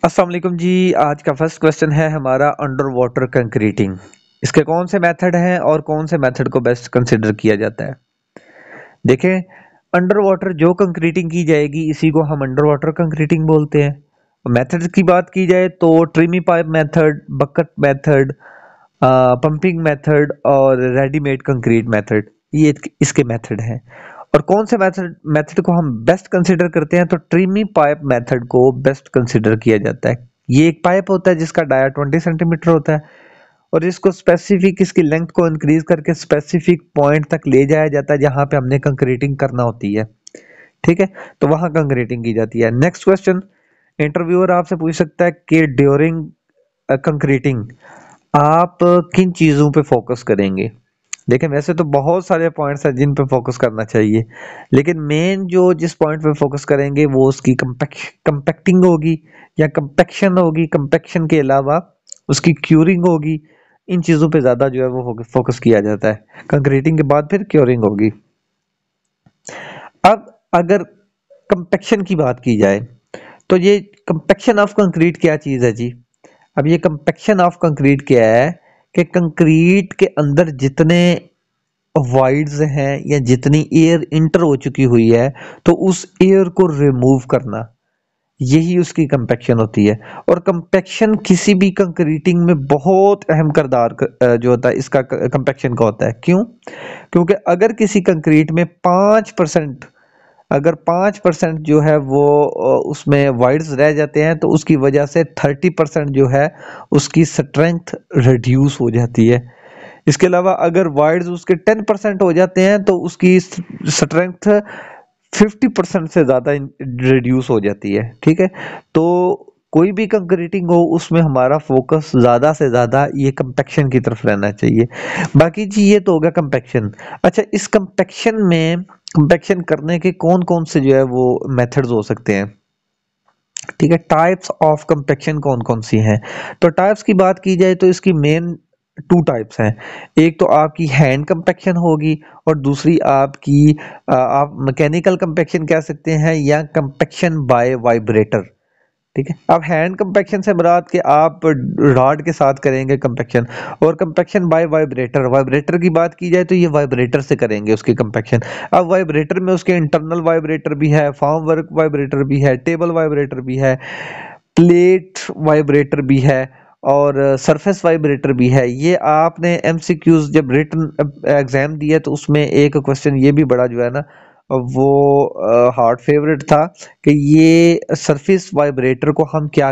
अस्सलाम वालेकुम जी। आज का फर्स्ट क्वेश्चन है हमारा अंडर वाटर कंक्रीटिंग। इसके कौन से मेथड हैं और कौन से मेथड को बेस्ट कंसिडर किया जाता है। देखें, अंडर वाटर जो कंक्रीटिंग की जाएगी इसी को हम अंडर वाटर कंक्रीटिंग बोलते हैं। मेथड्स की बात की जाए तो tremie pipe method, bucket method, pumping method और रेडीमेड कंक्रीट मेथड, ये इसके मेथड हैं। और कौन से मेथड मेथड को हम बेस्ट कंसिडर करते हैं तो ट्रिमी पाइप मेथड को बेस्ट कंसिडर किया जाता है। ये एक पाइप होता है जिसका डाया 20 सेंटीमीटर होता है और इसको स्पेसिफिक इसकी लेंथ को इंक्रीज करके स्पेसिफिक पॉइंट तक ले जाया जाता है जहां पे हमने कंक्रीटिंग करना होती है। ठीक है, तो वहां कंक्रीटिंग की जाती है। नेक्स्ट क्वेश्चन, इंटरव्यूअर आपसे पूछ सकता है कि ड्यूरिंग कंक्रीटिंग आप किन चीजों पे फोकस करेंगे। देखें, वैसे तो बहुत सारे पॉइंट्स हैं जिन पे फोकस करना चाहिए, लेकिन मेन जो जिस पॉइंट पे फोकस करेंगे वो उसकी कंपैक्टिंग होगी या कंपैक्शन होगी। कंपैक्शन के अलावा उसकी क्यूरिंग होगी। इन चीजों पे ज्यादा जो है वो फोकस किया जाता है। कंक्रीटिंग के बाद फिर क्यूरिंग होगी। अब अगर कंपैक्शन की बात की जाए तो ये कंपैक्शन ऑफ कंक्रीट क्या चीज है जी। अब ये कंपैक्शन ऑफ कंक्रीट क्या है कि कंक्रीट के अंदर जितने वॉइड्स हैं या जितनी एयर इंटर हो चुकी हुई है तो उस एयर को रिमूव करना, यही उसकी कंपैक्शन होती है। और कंपैक्शन किसी भी कंक्रीटिंग में बहुत अहम किरदार जो होता है इसका कंपैक्शन का होता है। क्यों? क्योंकि अगर किसी कंक्रीट में 5% अगर 5% जो है वो उसमें वाइड्स रह जाते हैं तो उसकी वजह से 30% जो है उसकी स्ट्रेंथ रिड्यूस हो जाती है। इसके अलावा अगर वाइड्स उसके 10% हो जाते हैं तो उसकी स्ट्रेंथ 50% से ज्यादा रिड्यूस हो जाती है। ठीक है, तो कोई भी कंक्रीटिंग हो उसमें हमारा फोकस ज्यादा से ज्यादा ये कंपैक्शन की तरफ रहना चाहिए। बाकी जी ये तो होगा कंपैक्शन। अच्छा, इस कंपैक्शन में कंपैक्शन करने के कौन कौन से जो है वो मेथड्स हो सकते हैं। ठीक है, टाइप्स ऑफ कंपैक्शन कौन कौन सी हैं। तो टाइप्स की बात की जाए तो इसकी मेन 2 टाइप्स हैं। एक तो आपकी हैंड कंपैक्शन होगी और दूसरी आपकी आप मैकेनिकल कंपैक्शन कह सकते हैं या कंपैक्शन बाय वाइब्रेटर। ठीक है, अब हैंड कंपैक्शन से मुराद कि आप रॉड के साथ करेंगे कंपैक्शन, और कंपैक्शन बाय वाइब्रेटर, वाइब्रेटर की बात की जाए तो ये वाइब्रेटर से करेंगे उसकी कंपैक्शन। अब वाइब्रेटर में उसके इंटरनल वाइब्रेटर भी है, फॉर्म वर्क वाइब्रेटर भी है, टेबल वाइब्रेटर भी है, प्लेट वाइब्रेटर भी है और सरफेस वाइब्रेटर भी है। ये आपने एमसीक्यूज जब रिटन एग्जाम दिया तो उसमें एक क्वेश्चन ये भी बड़ा जो है ना वो हार्ड फेवरेट था कि ये सरफेस वाइब्रेटर को हम क्या